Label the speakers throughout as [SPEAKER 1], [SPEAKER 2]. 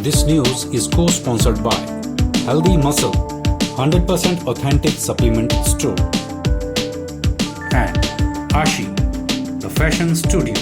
[SPEAKER 1] This news is co-sponsored by Healthy Muscle, 100% authentic supplement store, and Ashi, the fashion studio.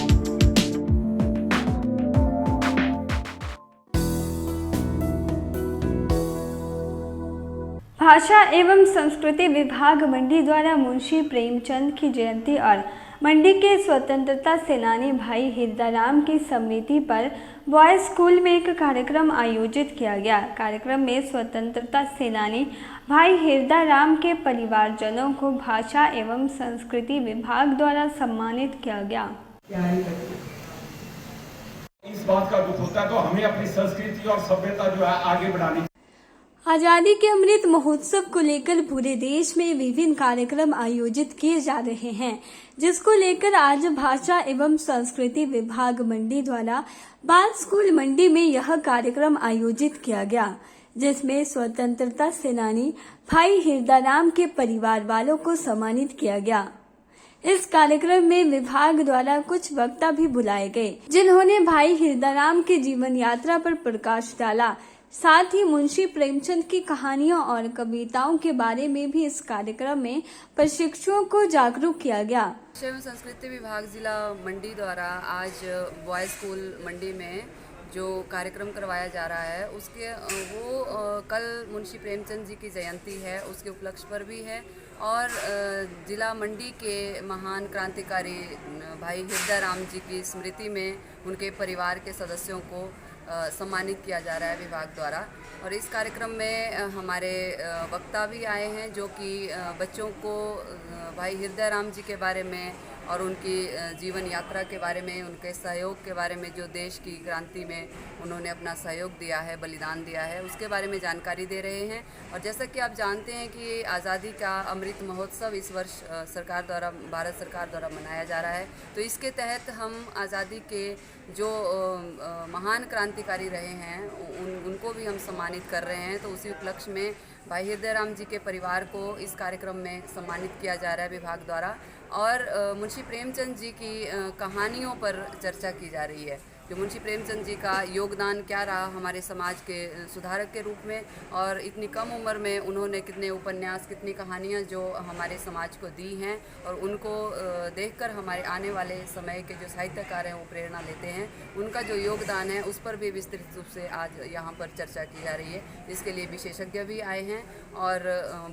[SPEAKER 2] भाषा एवं संस्कृति विभाग मंडी द्वारा मुंशी प्रेमचंद की जयंती और मंडी के स्वतंत्रता सेनानी भाई हिरदाराम की स्मृति पर बॉयज स्कूल में एक कार्यक्रम आयोजित किया गया। कार्यक्रम में स्वतंत्रता सेनानी भाई हिरदाराम के परिवारजनों को भाषा एवं संस्कृति विभाग द्वारा सम्मानित किया गया।
[SPEAKER 3] इस बात का दुख होता है तो हमें अपनी संस्कृति और सभ्यता जो है आगे बढ़ानी।
[SPEAKER 2] आजादी के अमृत महोत्सव को लेकर पूरे देश में विभिन्न कार्यक्रम आयोजित किए जा रहे हैं, जिसको लेकर आज भाषा एवं संस्कृति विभाग मंडी द्वारा बाल स्कूल मंडी में यह कार्यक्रम आयोजित किया गया, जिसमें स्वतंत्रता सेनानी भाई हिरदाराम के परिवार वालों को सम्मानित किया गया। इस कार्यक्रम में विभाग द्वारा कुछ वक्ता भी बुलाए गए, जिन्होंने भाई हिरदाराम के जीवन यात्रा पर प्रकाश डाला। साथ ही मुंशी प्रेमचंद की कहानियों और कविताओं के बारे में भी इस कार्यक्रम में प्रशिक्षुओं को जागरूक किया गया।
[SPEAKER 4] भाषा एवं संस्कृति विभाग जिला मंडी द्वारा आज बॉयज स्कूल मंडी में जो कार्यक्रम करवाया जा रहा है उसके कल मुंशी प्रेमचंद जी की जयंती है, उसके उपलक्ष्य पर भी है और जिला मंडी के महान क्रांतिकारी भाई हिरदाराम जी की स्मृति में उनके परिवार के सदस्यों को सम्मानित किया जा रहा है विभाग द्वारा। और इस कार्यक्रम में हमारे वक्ता भी आए हैं जो कि बच्चों को भाई हिरदाराम जी के बारे में और उनकी जीवन यात्रा के बारे में, उनके सहयोग के बारे में, जो देश की क्रांति में उन्होंने अपना सहयोग दिया है, बलिदान दिया है, उसके बारे में जानकारी दे रहे हैं। और जैसा कि आप जानते हैं कि आज़ादी का अमृत महोत्सव इस वर्ष सरकार द्वारा, भारत सरकार द्वारा मनाया जा रहा है, तो इसके तहत हम आज़ादी के जो महान क्रांतिकारी रहे हैं उनको भी हम सम्मानित कर रहे हैं। तो उसी उपलक्ष्य में भाई हिरदाराम जी के परिवार को इस कार्यक्रम में सम्मानित किया जा रहा है विभाग द्वारा। और मुंशी प्रेमचंद जी की कहानियों पर चर्चा की जा रही है, जो मुंशी प्रेमचंद जी का योगदान क्या रहा हमारे समाज के सुधारक के रूप में, और इतनी कम उम्र में उन्होंने कितने उपन्यास, कितनी कहानियाँ जो हमारे समाज को दी हैं, और उनको देखकर हमारे आने वाले समय के जो साहित्यकार हैं वो प्रेरणा लेते हैं। उनका जो योगदान है उस पर भी विस्तृत रूप से आज यहाँ पर चर्चा की जा रही है। इसके लिए विशेषज्ञ भी आए हैं और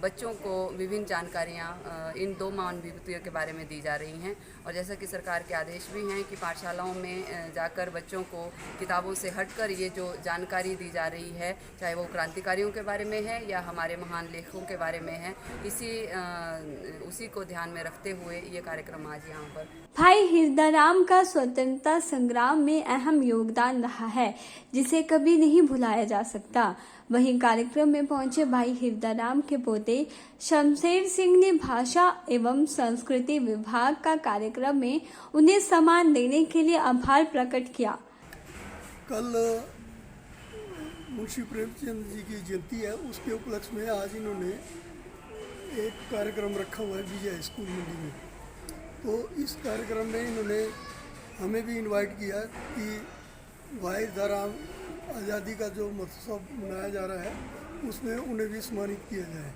[SPEAKER 4] बच्चों को विभिन्न जानकारियाँ इन दो महान विभूतियों के बारे में दी जा रही हैं। और जैसा कि सरकार के आदेश भी हैं कि पाठशालाओं में जाकर बच्चों को किताबों से हटकर ये जो जानकारी दी जा रही है, चाहे वो क्रांतिकारियों के बारे में है या हमारे महान लेखकों के बारे में है, उसी को ध्यान में रखते हुए ये कार्यक्रम आज यहाँ पर।
[SPEAKER 2] भाई हिरदाराम का स्वतंत्रता संग्राम में अहम योगदान रहा है, जिसे कभी नहीं भुलाया जा सकता। वहीं कार्यक्रम में पहुंचे भाई हिरदाराम के पोते शमशेर सिंह ने भाषा एवं संस्कृति विभाग का कार्यक्रम में उन्हें सम्मान देने के लिए आभार प्रकट किया।
[SPEAKER 5] कल मुंशी प्रेमचंद जी की जयंती है, उसके उपलक्ष्य में आज इन्होंने एक कार्यक्रम रखा हुआ है विजय स्कूल मंडी में। तो इस कार्यक्रम में इन्होंने हमें भी इनवाइट किया कि भाई हिरदाराम आज़ादी का जो महोत्सव मनाया जा रहा है उसमें उन्हें भी सम्मानित किया जाए।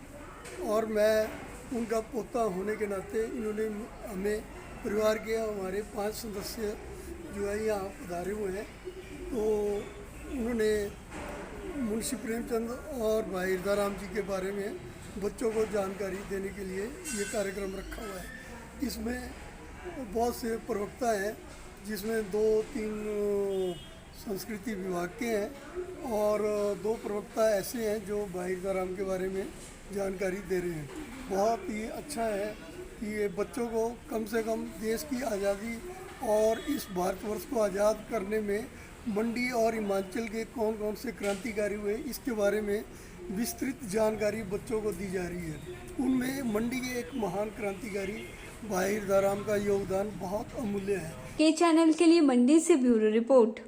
[SPEAKER 5] और मैं उनका पोता होने के नाते इन्होंने हमें परिवार के हमारे 5 सदस्य जो है यहाँ पधारे हुए हैं, तो उन्होंने मुंशी प्रेमचंद और भाई हिरदाराम जी के बारे में बच्चों को जानकारी देने के लिए ये कार्यक्रम रखा हुआ है। इसमें बहुत से प्रवक्ता हैं, जिसमें 2-3 संस्कृति विभाग के हैं और 2 प्रवक्ता ऐसे हैं जो भाई हिरदाराम के बारे में जानकारी दे रहे हैं। बहुत ही अच्छा है कि ये बच्चों को कम से कम देश की आज़ादी और इस भारतवर्ष को आज़ाद करने में मंडी और हिमाचल के कौन कौन से क्रांतिकारी हुए, इसके बारे में विस्तृत जानकारी बच्चों को दी जा रही है। उनमें मंडी के एक महान क्रांतिकारी भाई हिरदाराम का योगदान बहुत अमूल्य है।
[SPEAKER 2] के चैनल के लिए मंडी से ब्यूरो रिपोर्ट।